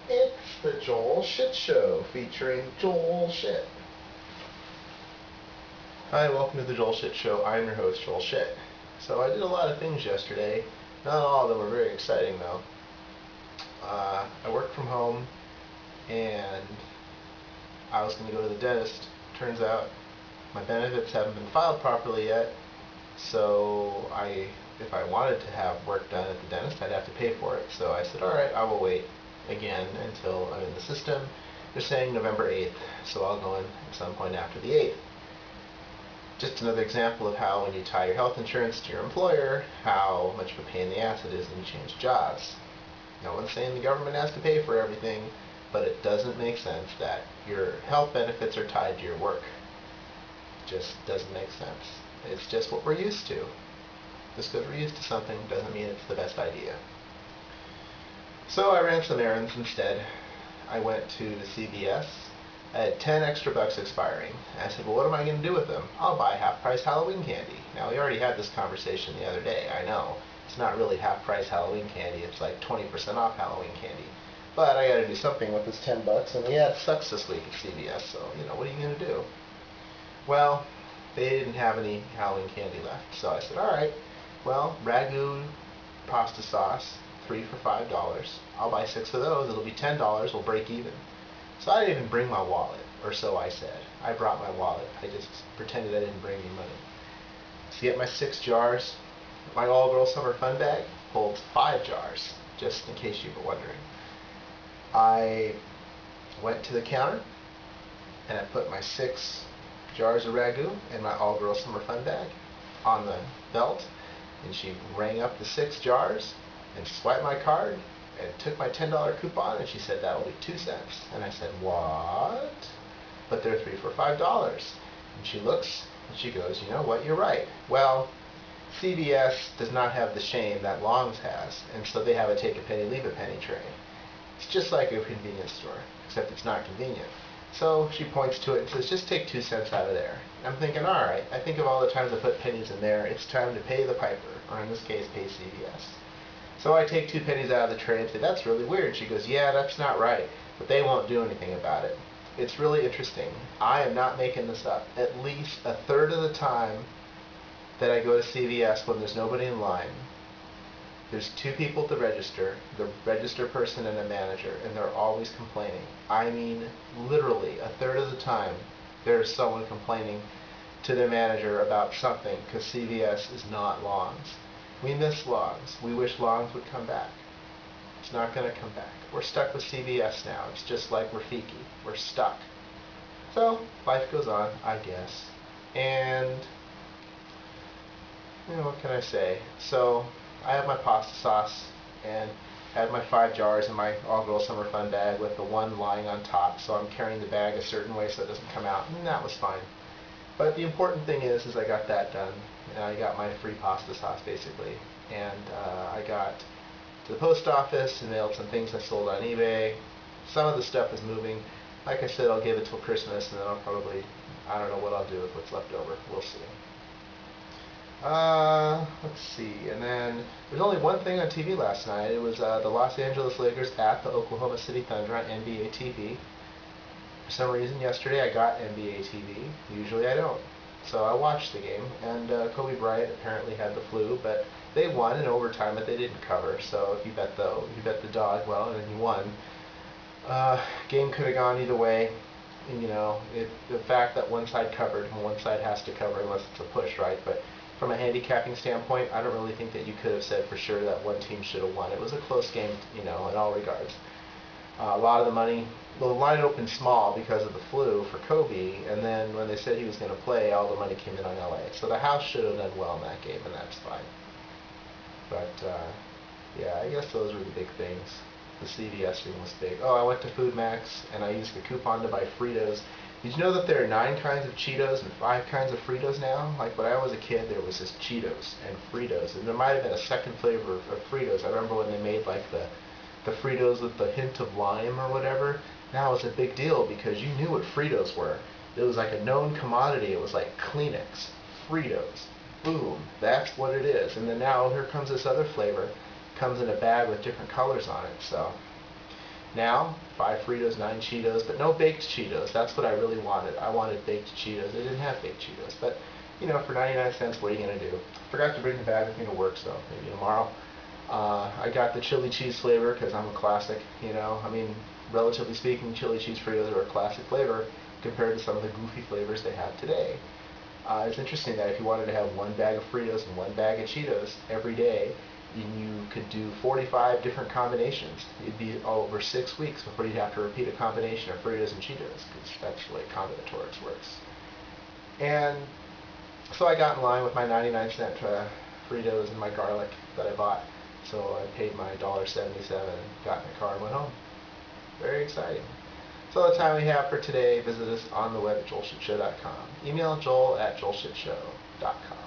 It's the Joel Shit Show featuring Joel Shit. Hi, welcome to the Joel Shit Show. I'm your host, Joel Shit. So I did a lot of things yesterday. Not all of them were very exciting though. I worked from home and I was going to go to the dentist. Turns out my benefits haven't been filed properly yet, so if I wanted to have work done at the dentist, I'd have to pay for it. So I said, alright, I will wait again until I'm in the system. They're saying November 8th, so I'll go in at some point after the 8th. Just another example of how when you tie your health insurance to your employer, how much of a pain in the ass it is when you change jobs. No one's saying the government has to pay for everything, but it doesn't make sense that your health benefits are tied to your work. It just doesn't make sense. It's just what we're used to. Just because we're used to something doesn't mean it's the best idea. So I ran some errands instead. I went to the CVS. I had 10 extra bucks expiring. I said, well, what am I going to do with them? I'll buy half-price Halloween candy. Now, we already had this conversation the other day, I know. It's not really half-price Halloween candy. It's like 20% off Halloween candy. But I got to do something with this 10 bucks, and yeah, it sucks this week at CVS, so, what are you going to do? Well, they didn't have any Halloween candy left, so I said, alright, well, Ragu pasta sauce, 3 for $5. I'll buy 6 of those. It'll be $10. We'll break even. So I didn't even bring my wallet, or so I said. I brought my wallet. I just pretended I didn't bring any money. To get my 6 jars, my all-girl summer fun bag holds 5 jars, just in case you were wondering. I went to the counter, and I put my 6 jars of Ragu in my all-girl summer fun bag on the belt, and she rang up the 6 jars and swiped my card and took my $10 coupon, and she said that'll be 2 cents. And I said, what? But they're 3 for $5. And she looks and she goes, you know what, you're right. Well, CVS does not have the shame that Long's has, and so they have a take a penny, leave a penny tray. It's just like a convenience store, except it's not convenient. So she points to it and says, just take 2 cents out of there. And I'm thinking, alright, I think of all the times I put pennies in there, it's time to pay the piper, or in this case, pay CVS. So I take 2 pennies out of the tray and say, that's really weird. She goes, yeah, that's not right, but they won't do anything about it. It's really interesting. I am not making this up. At least a third of the time that I go to CVS when there's nobody in line, there's 2 people to register, the register person and a manager, and they're always complaining. I mean, literally, a third of the time, there's someone complaining to their manager about something because CVS is not Long's. We miss Long's. We wish Long's would come back. It's not going to come back. We're stuck with CVS now. It's just like Rafiki. We're stuck. So, life goes on, I guess. And, what can I say? So, I have my pasta sauce and had my 5 jars in my all-girl summer fun bag with the one lying on top, so I'm carrying the bag a certain way so it doesn't come out, and that was fine. But the important thing is I got that done, and I got my free pasta sauce basically, and I got to the post office and mailed some things I sold on eBay. Some of the stuff is moving. Like I said, I'll give it till Christmas, and then I'll probably, I don't know what I'll do with what's left over. We'll see. Let's see, and then there's only one thing on TV last night. It was the Los Angeles Lakers at the Oklahoma City Thunder on NBA TV. For some reason yesterday I got NBA TV. Usually I don't. So I watched the game, and Kobe Bryant apparently had the flu, but they won in overtime, but they didn't cover. So if you bet the dog, well, and then you won. Game could have gone either way. And, the fact that one side covered, and one side has to cover unless it's a push, right? But from a handicapping standpoint, I don't really think that you could have said for sure that one team should have won. It was a close game, in all regards. A lot of the money, well, the line opened small because of the flu for Kobe, and then when they said he was going to play, all the money came in on LA. So the house should have done well in that game, and that's fine. But, yeah, I guess those were the big things. The CVS thing was big. Oh, I went to Food Max, and I used the coupon to buy Fritos. Did you know that there are 9 kinds of Cheetos and 5 kinds of Fritos now? Like when I was a kid, there was just Cheetos and Fritos, and there might have been a second flavor of Fritos. I remember when they made like the Fritos with the hint of lime or whatever. Now it's a big deal because you knew what Fritos were. It was like a known commodity. It was like Kleenex, Fritos, boom, that's what it is. And then now here comes this other flavor. Comes in a bag with different colors on it. So Now, 5 Fritos, 9 Cheetos, but no baked Cheetos. That's what I really wanted. I wanted baked Cheetos. They didn't have baked Cheetos, but you know, for 99 cents, what are you gonna do? Forgot to bring the bag with me to work, so maybe tomorrow. I got the chili cheese flavor because I'm a classic. You know, I mean, relatively speaking, chili cheese Fritos are a classic flavor compared to some of the goofy flavors they have today. It's interesting that if you wanted to have one bag of Fritos and one bag of Cheetos every day, you could do 45 different combinations. It'd be over 6 weeks before you'd have to repeat a combination of Fritos and Cheetos, because that's the way combinatorics works. And so I got in line with my 99-cent Fritos and my garlic that I bought. So I paid my $1.77 and got in the car and went home. Very exciting. So that's the time we have for today. Visit us on the web at joelshitshow.com. Email joel@joelshitshow.com.